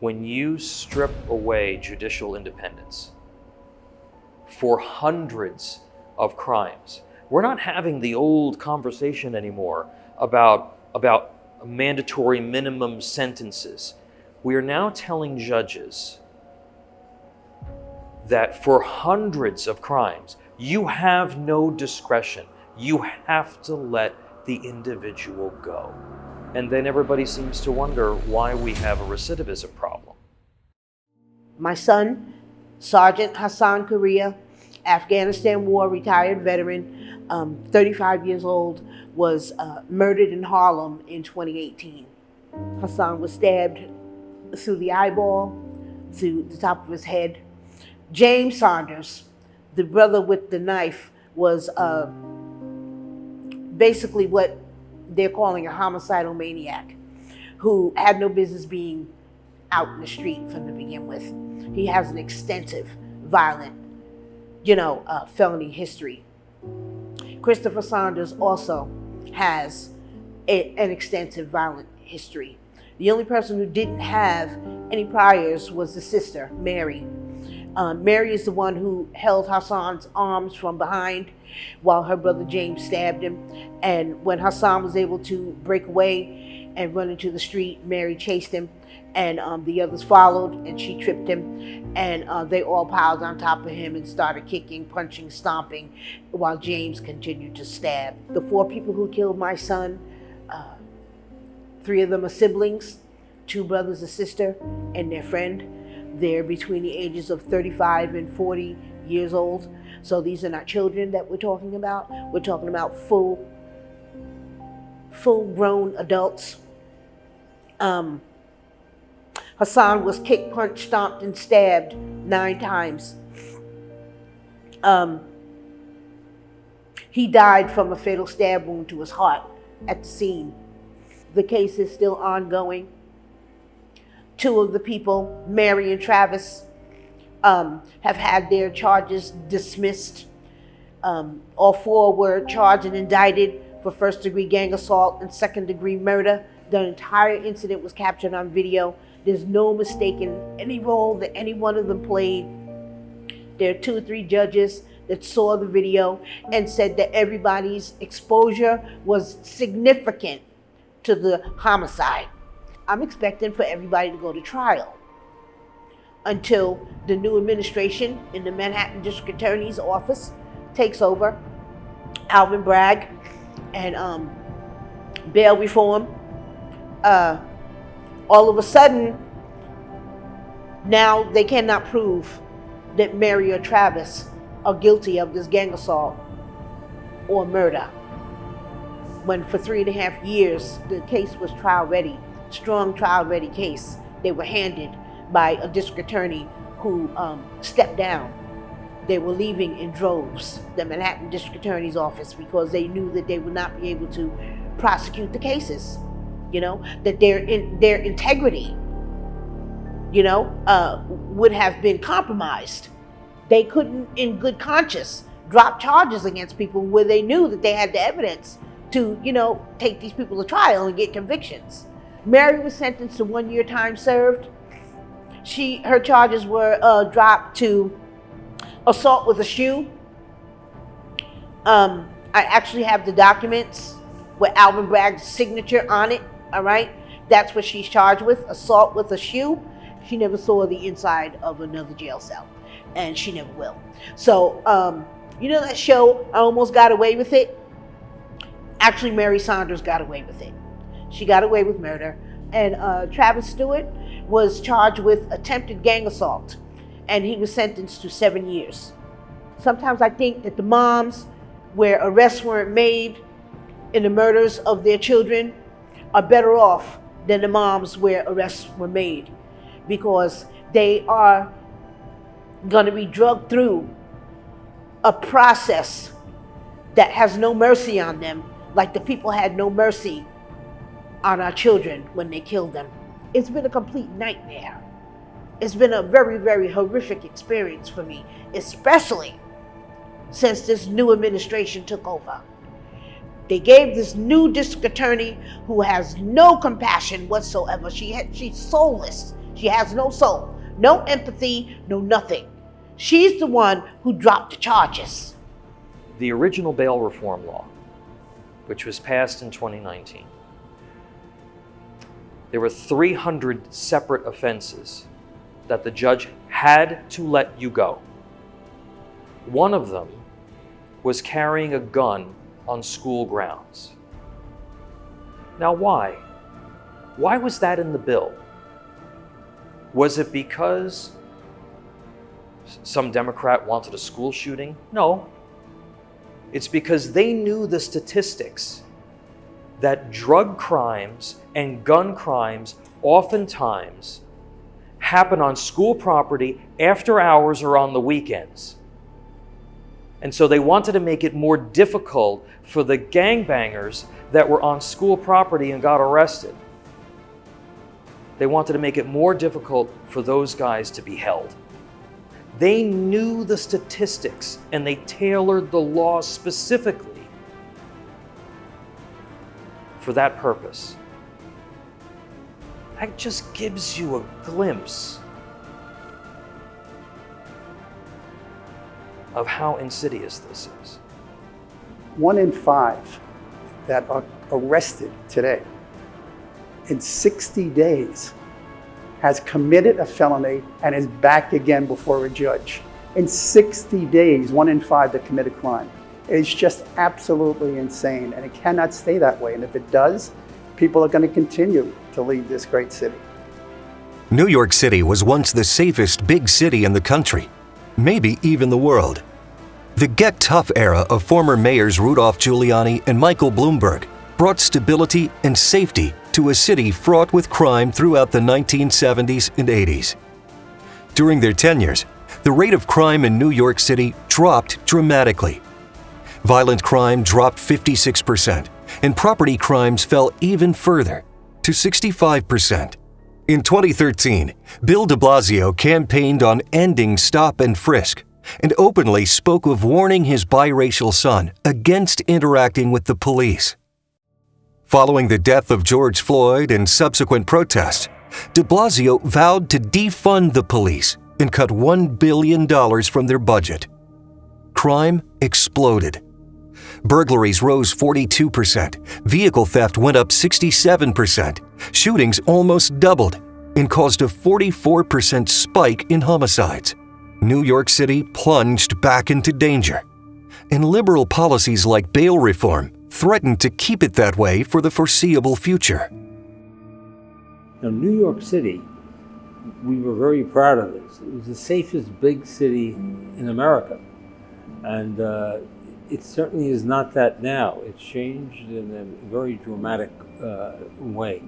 when you strip away judicial independence for hundreds of crimes, we're not having the old conversation anymore about mandatory minimum sentences. We are now telling judges that for hundreds of crimes, you have no discretion. You have to let the individual go. And then everybody seems to wonder why we have a recidivism problem. My son, Sergeant Hassan Correa, Afghanistan War retired veteran, 35 years old, was murdered in Harlem in 2018. Hassan was stabbed through the eyeball, through the top of his head. James Saunders, the brother with the knife, was basically what they're calling a homicidal maniac who had no business being out in the street from to begin with. He has an extensive violent, felony history. Christopher Saunders also has an extensive violent history. The only person who didn't have any priors was the sister, Mary. Mary is the one who held Hassan's arms from behind while her brother James stabbed him. And when Hassan was able to break away and run into the street, Mary chased him, and the others followed, and she tripped him, and they all piled on top of him and started kicking, punching, stomping, while James continued to stab. The 4 people who killed my son, 3 of them are siblings, 2 brothers, a sister, and their friend. They're between the ages of 35 and 40 years old. So these are not children that we're talking about. We're talking about full-grown adults. Hassan was kicked, punched, stomped, and stabbed 9 times. He died from a fatal stab wound to his heart at the scene. The case is still ongoing. 2 of the people, Mary and Travis, have had their charges dismissed. All 4 were charged and indicted for first-degree gang assault and second-degree murder. The entire incident was captured on video. There's no mistaking any role that any one of them played. There are 2 or 3 judges that saw the video and said that everybody's exposure was significant to the homicide. I'm expecting for everybody to go to trial until the new administration in the Manhattan District Attorney's office takes over, Alvin Bragg, and bail reform. All of a sudden, now they cannot prove that Mary or Travis are guilty of this gang assault or murder. When for 3.5 years, the case was trial ready. Strong trial ready case. They were handed by a district attorney who stepped down. They were leaving in droves, the Manhattan District Attorney's office, because they knew that they would not be able to prosecute the cases, that their integrity, would have been compromised. They couldn't, in good conscience, drop charges against people where they knew that they had the evidence to, take these people to trial and get convictions. Mary was sentenced to 1 year time served. Her charges were dropped to assault with a shoe. I actually have the documents with Alvin Bragg's signature on it, all right? That's what she's charged with, assault with a shoe. She never saw the inside of another jail cell, and she never will. So, that show, I Almost Got Away with It? Actually, Mary Saunders got away with it. She got away with murder. And Travis Stewart was charged with attempted gang assault, and he was sentenced to 7 years. Sometimes I think that the moms, where arrests weren't made in the murders of their children, are better off than the moms where arrests were made, because they are going to be drugged through a process that has no mercy on them, like the people had no mercy on our children when they killed them. It's been a complete nightmare. It's been a very, very horrific experience for me, especially since this new administration took over. They gave this new district attorney who has no compassion whatsoever. She's soulless. She has no soul, no empathy, no nothing. She's the one who dropped the charges. The original bail reform law, which was passed in 2019, there were 300 separate offenses that the judge had to let you go. One of them was carrying a gun on school grounds. Now, why? Why was that in the bill? Was it because some Democrat wanted a school shooting? No. It's because they knew the statistics that drug crimes and gun crimes oftentimes happen on school property after hours or on the weekends. And so they wanted to make it more difficult for the gangbangers that were on school property and got arrested. They wanted to make it more difficult for those guys to be held. They knew the statistics and they tailored the law specifically for that purpose. That just gives you a glimpse of how insidious this is. 1 in 5 that are arrested today in 60 days has committed a felony and is back again before a judge. In 60 days, 1 in 5 that commit a crime. It's just absolutely insane, and it cannot stay that way. And if it does, people are going to continue to leave this great city. New York City was once the safest big city in the country, maybe even the world. The Get Tough era of former mayors Rudolph Giuliani and Michael Bloomberg brought stability and safety to a city fraught with crime throughout the 1970s and 80s. During their tenures, the rate of crime in New York City dropped dramatically. Violent crime dropped 56%, and property crimes fell even further, to 65%. In 2013, Bill de Blasio campaigned on ending stop and frisk, and openly spoke of warning his biracial son against interacting with the police. Following the death of George Floyd and subsequent protests, de Blasio vowed to defund the police and cut $1 billion from their budget. Crime exploded. Burglaries rose 42%, vehicle theft went up 67%, shootings almost doubled, and caused a 44% spike in homicides. New York City plunged back into danger, and liberal policies like bail reform threatened to keep it that way for the foreseeable future. Now, New York City, we were very proud of this. It was the safest big city in America. And it certainly is not that now. It's changed in a very dramatic way.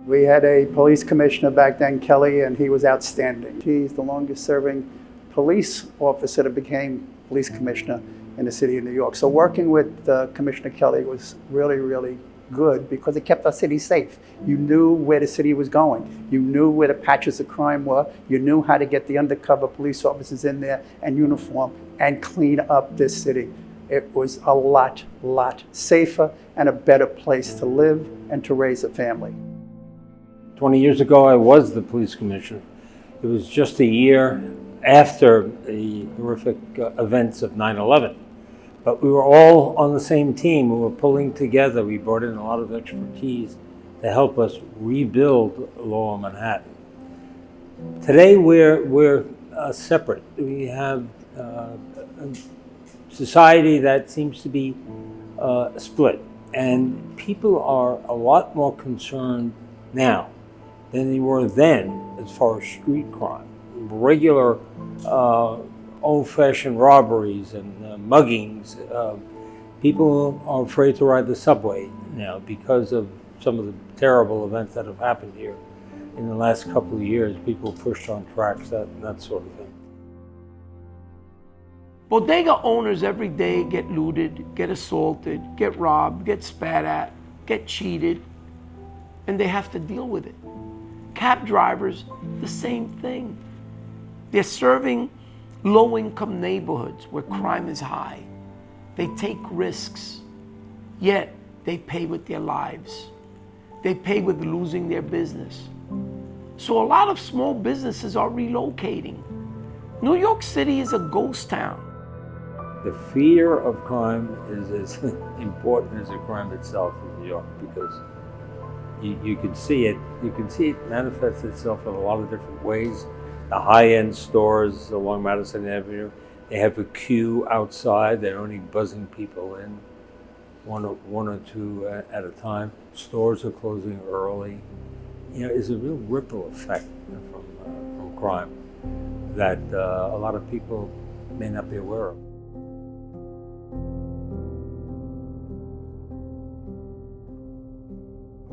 We had a police commissioner back then, Kelly, and he was outstanding. He's the longest serving police officer that became police commissioner in the city of New York. So working with Commissioner Kelly was really, really good because it kept our city safe. You knew where the city was going. You knew where the patches of crime were. You knew how to get the undercover police officers in there and uniform and clean up this city. It was a lot safer and a better place to live and to raise a family. 20 years ago, I was the police commissioner. It was just a year after the horrific events of 9/11. But we were all on the same team. We were pulling together. We brought in a lot of expertise to help us rebuild Lower Manhattan. Today, we're separate. We have a society that seems to be split. And people are a lot more concerned now than they were then as far as street crime. Regular old-fashioned robberies and muggings. People are afraid to ride the subway now because of some of the terrible events that have happened here in the last couple of years. People pushed on tracks, that sort of thing. Bodega owners every day get looted, get assaulted, get robbed, get spat at, get cheated, and they have to deal with it. Cab drivers, the same thing. They're serving low-income neighborhoods where crime is high. They take risks, yet they pay with their lives. they pay with losing their business. So a lot of small businesses are relocating. New York City is a ghost town. The fear of crime is as important as the crime itself in New York, because you can see it. You can see it manifest itself in a lot of different ways. The high-end stores along Madison Avenue, they have a queue outside. They're only buzzing people in, one or two at a time. Stores are closing early. You know, it's a real ripple effect from crime that a lot of people may not be aware of.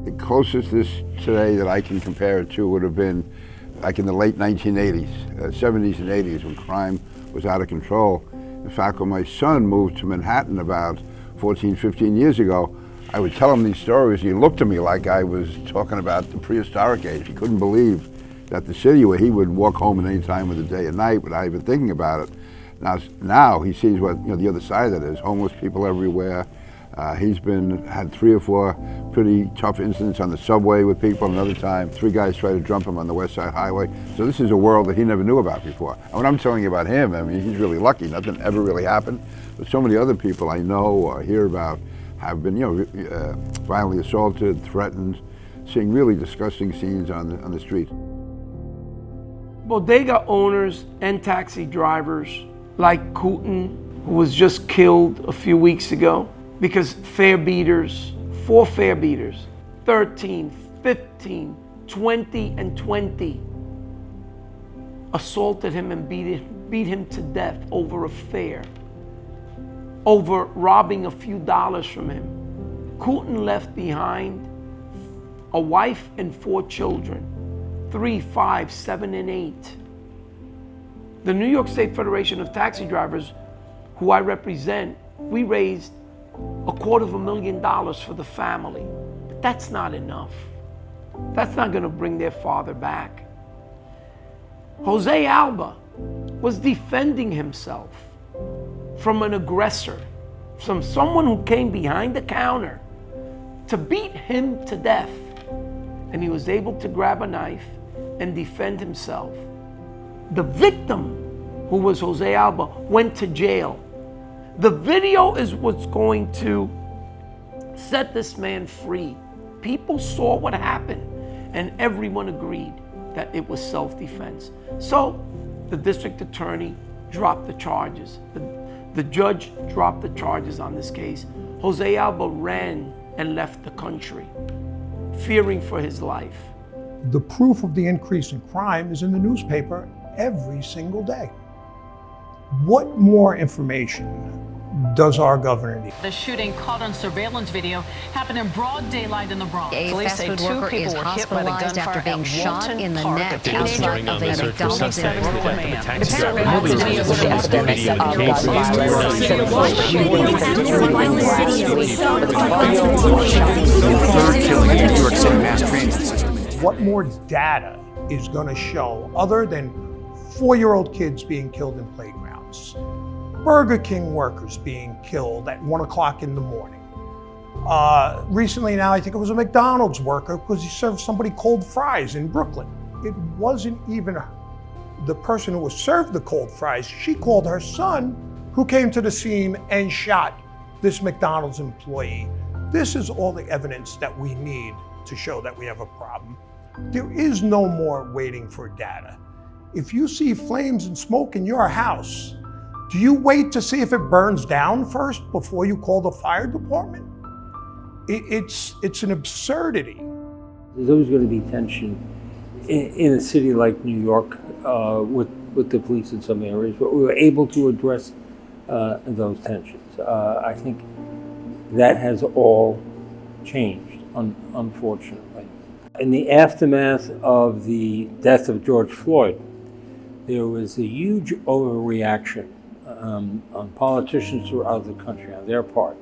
The closest this today that I can compare it to would have been like in the late 1980s, 70s and 80s, when crime was out of control. In fact, when my son moved to Manhattan about 14, 15 years ago, I would tell him these stories. He looked at me like I was talking about the prehistoric age. He couldn't believe that the city where he would walk home at any time of the day and night without even thinking about it. Now he sees what the other side of it is. Homeless people everywhere. He's had 3 or 4 pretty tough incidents on the subway with people. Another time, 3 guys tried to jump him on the West Side Highway. So this is a world that he never knew about before. And when I'm telling you about him, I mean, he's really lucky. Nothing ever really happened. But so many other people I know or hear about have been, violently assaulted, threatened, seeing really disgusting scenes on the street. Bodega owners and taxi drivers like Cooten, who was just killed a few weeks ago, because 4 fare beaters, 13, 15, 20, and 20, assaulted him and beat him to death over a fare, over robbing a few dollars from him. Cooten left behind a wife and 4 children, 3, 5, 7, and 8. The New York State Federation of Taxi Drivers, who I represent, we raised $250,000 for the family. But that's not enough. That's not going to bring their father back. Jose Alba was defending himself from an aggressor, from someone who came behind the counter to beat him to death. And he was able to grab a knife and defend himself. The victim, who was Jose Alba, went to jail. The video is what's going to set this man free. People saw what happened, and everyone agreed that it was self-defense. So the district attorney dropped the charges. The judge dropped the charges on this case. Jose Alba ran and left the country, fearing for his life. The proof of the increase in crime is in the newspaper every single day. What more information does our governor need? The shooting caught on surveillance video happened in broad daylight in the Bronx. A Police fast say food 2 worker people is were hit by the hospitalized gunfire after being at shot Walton in the Park neck at the outside neighborhood of a McDonald's in Third killing in New York City mass transit system. What more data is going to show other than 4-year-old kids being killed in playgrounds, Burger King workers being killed at 1 o'clock in the morning? Recently now, I think it was a McDonald's worker because he served somebody cold fries in Brooklyn. It wasn't even the person who was served the cold fries. She called her son, who came to the scene and shot this McDonald's employee. This is all the evidence that we need to show that we have a problem. There is no more waiting for data. If you see flames and smoke in your house, do you wait to see if it burns down first before you call the fire department? It's an absurdity. There's always going to be tension in a city like New York with the police in some areas, but we were able to address those tensions. I think that has all changed, unfortunately. In the aftermath of the death of George Floyd, there was a huge overreaction on politicians throughout the country on their part.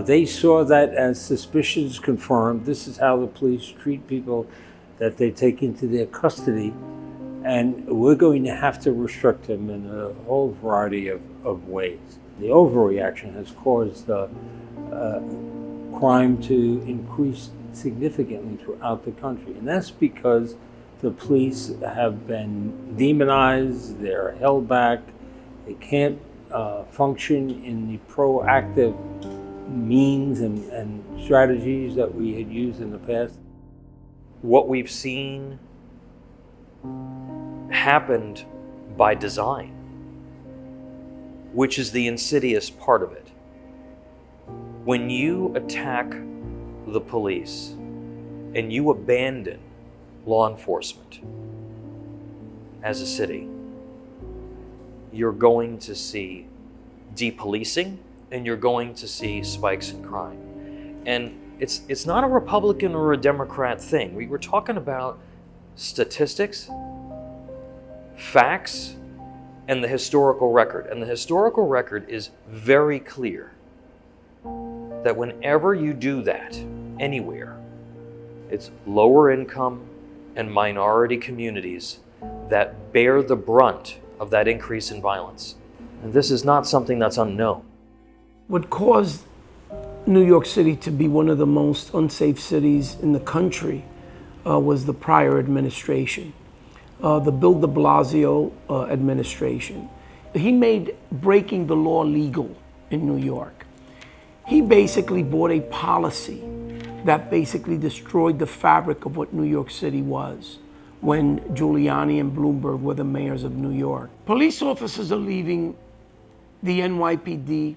They saw that as suspicions confirmed. This is how the police treat people that they take into their custody, and we're going to have to restrict them in a whole variety of ways. The overreaction has caused crime to increase significantly throughout the country. And that's because the police have been demonized, they're held back, they can't function in the proactive means and strategies that we had used in the past. What we've seen happened by design, which is the insidious part of it. When you attack the police and you abandon law enforcement as a city, you're going to see depolicing and you're going to see spikes in crime. And it's not a Republican or a Democrat thing. We were talking about statistics, facts, and the historical record. And the historical record is very clear that whenever you do that anywhere, it's lower income and minority communities that bear the brunt of that increase in violence. And this is not something that's unknown. What caused New York City to be one of the most unsafe cities in the country was the prior administration, the Bill de Blasio administration. He made breaking the law legal in New York. He basically brought a policy that basically destroyed the fabric of what New York City was when Giuliani and Bloomberg were the mayors of New York. Police officers are leaving the NYPD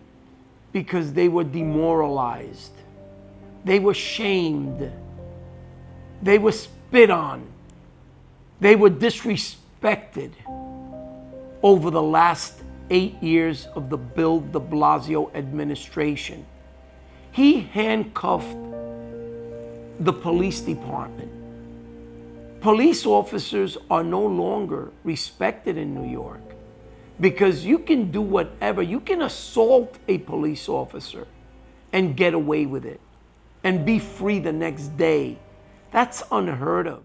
because they were demoralized. They were shamed. They were spit on. They were disrespected over the last 8 years of the Bill de Blasio administration. He handcuffed the police department. Police officers are no longer respected in New York because you can do whatever. You can assault a police officer and get away with it and be free the next day. That's unheard of.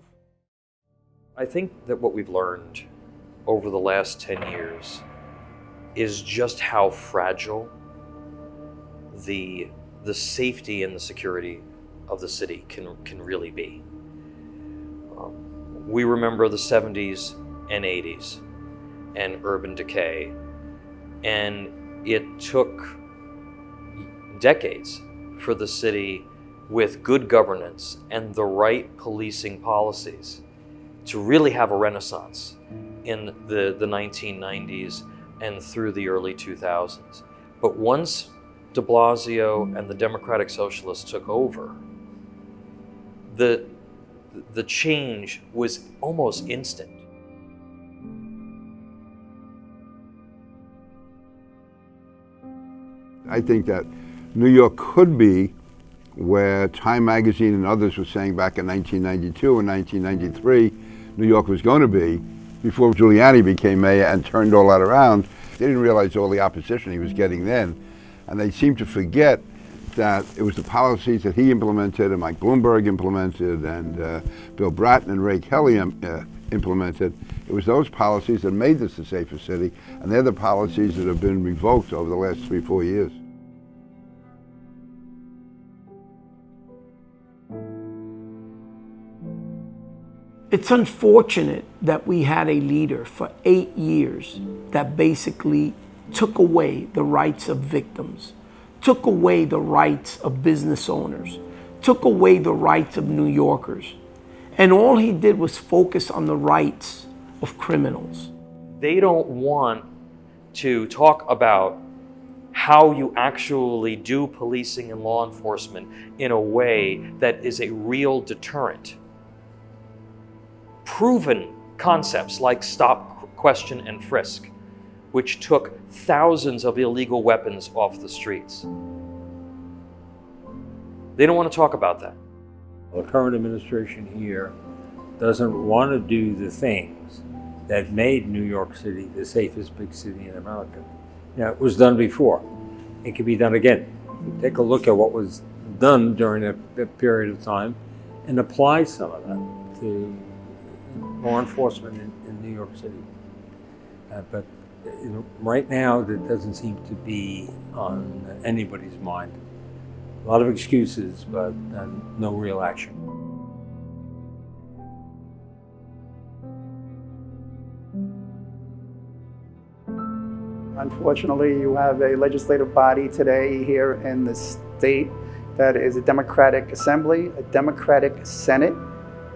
I think that what we've learned over the last 10 years is just how fragile the safety and the security of the city can really be. We remember the 70s and 80s and urban decay, and it took decades for the city, with good governance and the right policing policies, to really have a renaissance in the 1990s and through the early 2000s. But once de Blasio and the Democratic Socialists took over, the change was almost instant. I think that New York could be where Time magazine and others were saying back in 1992 and 1993 New York was going to be before Giuliani became mayor and turned all that around. They didn't realize all the opposition he was getting then, and they seemed to forget that it was the policies that he implemented and Mike Bloomberg implemented and Bill Bratton and Ray Kelly implemented. It was those policies that made this the safest city, and they're the policies that have been revoked over the last 3-4 years. It's unfortunate that we had a leader for 8 years that basically took away the rights of victims, took away the rights of business owners, took away the rights of New Yorkers. And all he did was focus on the rights of criminals. They don't want to talk about how you actually do policing and law enforcement in a way that is a real deterrent. Proven concepts like stop, question, and frisk, which took thousands of illegal weapons off the streets. They don't want to talk about that. The current administration here doesn't want to do the things that made New York City the safest big city in America. Now, it was done before. It can be done again. Take a look at what was done during that period of time and apply some of that to law enforcement in New York City. But right now, that doesn't seem to be on anybody's mind. A lot of excuses, but no real action. Unfortunately, you have a legislative body today here in the state that is a Democratic Assembly, a Democratic Senate,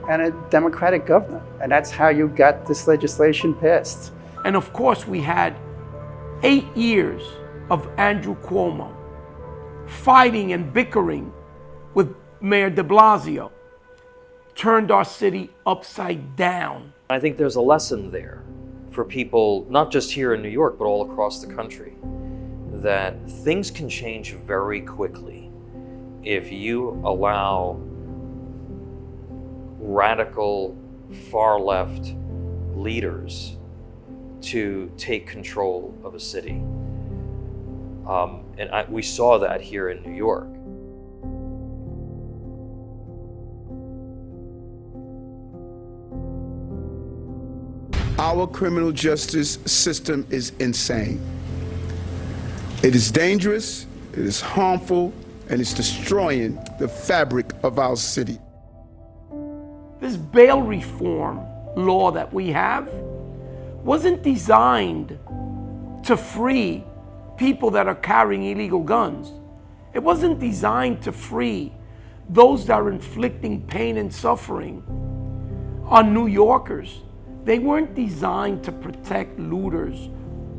and a Democratic governor. And that's how you got this legislation passed. And of course, we had 8 years of Andrew Cuomo fighting and bickering with Mayor de Blasio, turned our city upside down. I think there's a lesson there for people, not just here in New York, but all across the country, that things can change very quickly if you allow radical, far-left leaders to take control of a city. We saw that here in New York. Our criminal justice system is insane. It is dangerous, it is harmful, and it's destroying the fabric of our city. This bail reform law that we have wasn't designed to free people that are carrying illegal guns. It wasn't designed to free those that are inflicting pain and suffering on New Yorkers. They weren't designed to protect looters,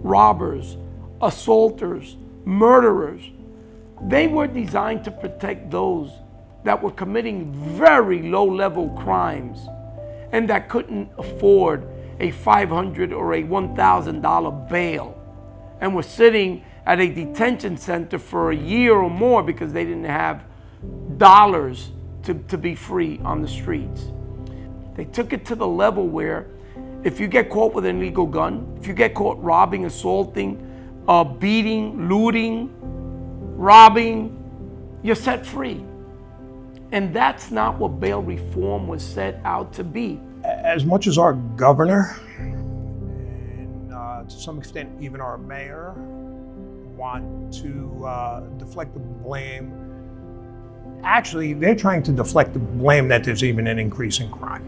robbers, assaulters, murderers. They were designed to protect those that were committing very low-level crimes and that couldn't afford a $500 or a $1,000 bail and were sitting at a detention center for a year or more because they didn't have dollars to be free on the streets. They took it to the level where if you get caught with an illegal gun, if you get caught robbing, assaulting, beating, looting, robbing, you're set free. And that's not what bail reform was set out to be. As much as our governor, and to some extent even our mayor, want to deflect the blame, actually they're trying to deflect the blame that there's even an increase in crime.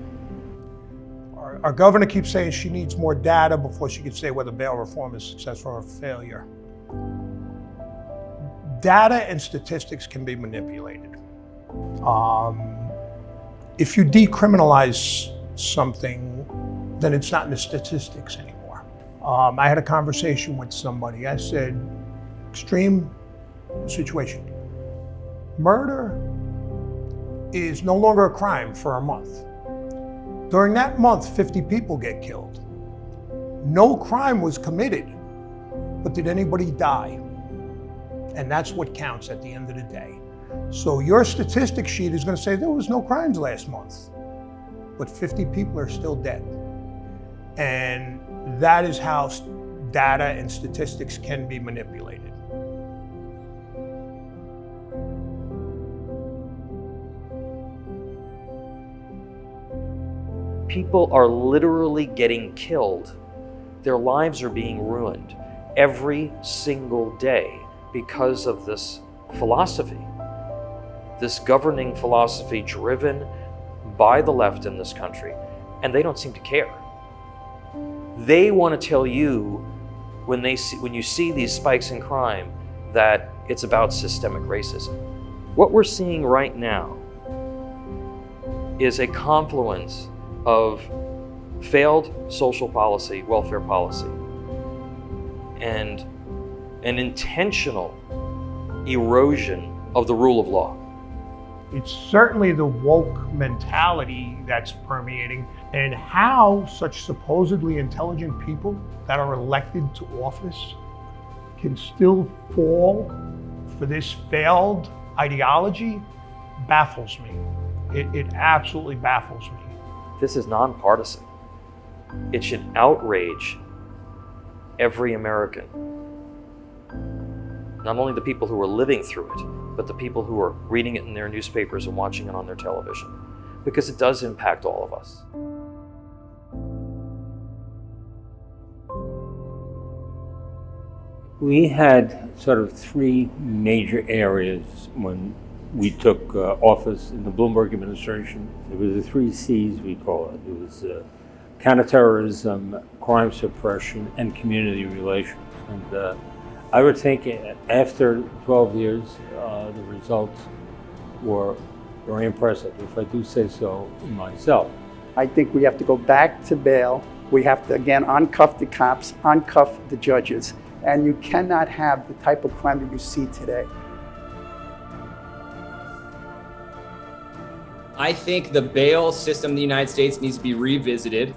Our governor keeps saying she needs more data before she can say whether bail reform is successful or a failure. Data and statistics can be manipulated. If you decriminalize something, then it's not in the statistics anymore. I had a conversation with somebody. I said, extreme situation. Murder is no longer a crime for a month. During that month, 50 people get killed. No crime was committed, but did anybody die? And that's what counts at the end of the day. So your statistics sheet is going to say there was no crimes last month, but 50 people are still dead. And that is how data and statistics can be manipulated. People are literally getting killed. Their lives are being ruined every single day because of this philosophy, this governing philosophy driven by the left in this country, and they don't seem to care. They want to tell you when you see these spikes in crime that it's about systemic racism. What we're seeing right now is a confluence of failed social policy, welfare policy, and an intentional erosion of the rule of law. It's certainly the woke mentality that's permeating, and how such supposedly intelligent people that are elected to office can still fall for this failed ideology baffles me. It absolutely baffles me. This is nonpartisan. It should outrage every American. Not only the people who are living through it, but the people who are reading it in their newspapers and watching it on their television, because it does impact all of us. We had sort of three major areas when we took office in the Bloomberg administration, it was the 3 C's, we call it. It was counterterrorism, crime suppression, and community relations. And I would think after 12 years, the results were very impressive, if I do say so myself. I think we have to go back to bail. We have to, again, uncuff the cops, uncuff the judges, and you cannot have the type of crime that you see today. I think the bail system in the United States needs to be revisited.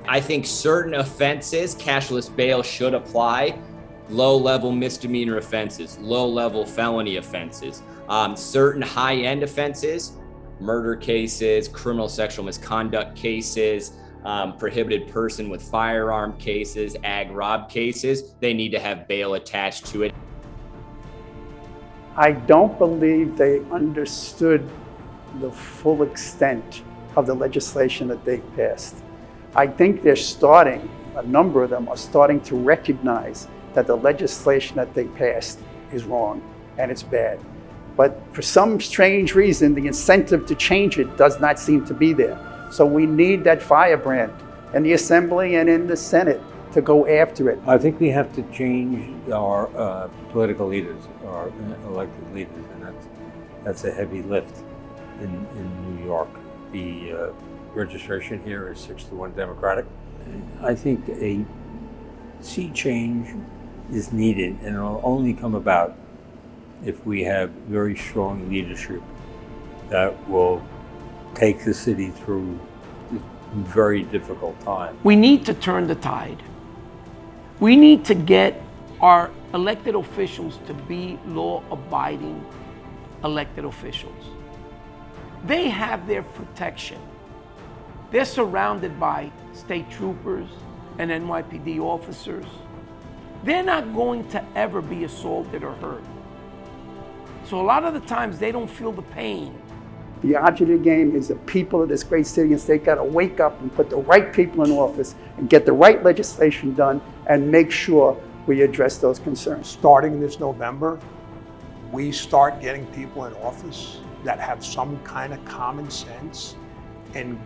I think certain offenses, cashless bail should apply. Low-level misdemeanor offenses, low-level felony offenses, certain high-end offenses, murder cases, criminal sexual misconduct cases, prohibited person with firearm cases, ag rob cases, they need to have bail attached to it. I don't believe they understood the full extent of the legislation that they've passed. I think they're starting, a number of them are starting to recognize that the legislation that they passed is wrong and it's bad. But for some strange reason, the incentive to change it does not seem to be there. So we need that firebrand in the Assembly and in the Senate to go after it. I think we have to change our political leaders, our elected leaders, and that's a heavy lift in New York. The registration here is 6-1 Democratic. I think a sea change is needed, and it'll only come about if we have very strong leadership that will take the city through this very difficult time. We need to turn the tide. We need to get our elected officials to be law-abiding elected officials. They have their protection. They're surrounded by state troopers and NYPD officers. They're not going to ever be assaulted or hurt. So a lot of the times they don't feel the pain. The object of the game is the people of this great city and state got to wake up and put the right people in office and get the right legislation done and make sure we address those concerns. Starting this November, we start getting people in office that have some kind of common sense and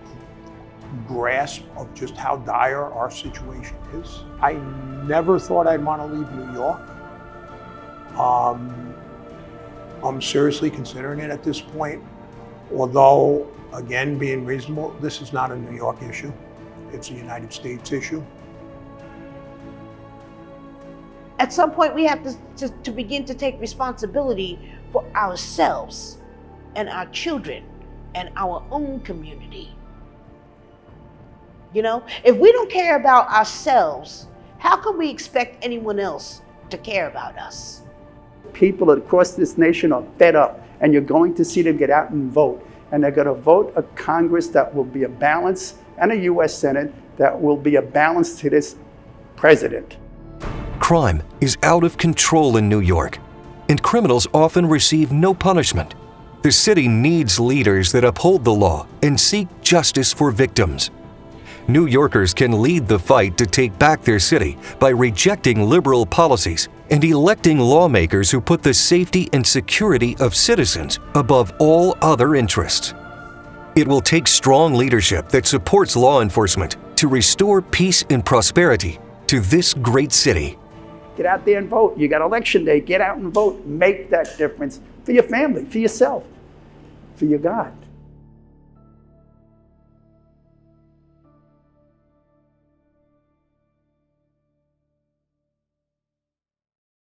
grasp of just how dire our situation is. I never thought I'd want to leave New York. I'm seriously considering it at this point, although, again, being reasonable, this is not a New York issue. It's a United States issue. At some point, we have to begin to take responsibility for ourselves and our children and our own community. You know, if we don't care about ourselves, how can we expect anyone else to care about us? People across this nation are fed up, and you're going to see them get out and vote. And they're going to vote a Congress that will be a balance and a U.S. Senate that will be a balance to this president. Crime is out of control in New York, and criminals often receive no punishment. The city needs leaders that uphold the law and seek justice for victims. New Yorkers can lead the fight to take back their city by rejecting liberal policies and electing lawmakers who put the safety and security of citizens above all other interests. It will take strong leadership that supports law enforcement to restore peace and prosperity to this great city. Get out there and vote. You got election day. Get out and vote. Make that difference for your family, for yourself, for your God.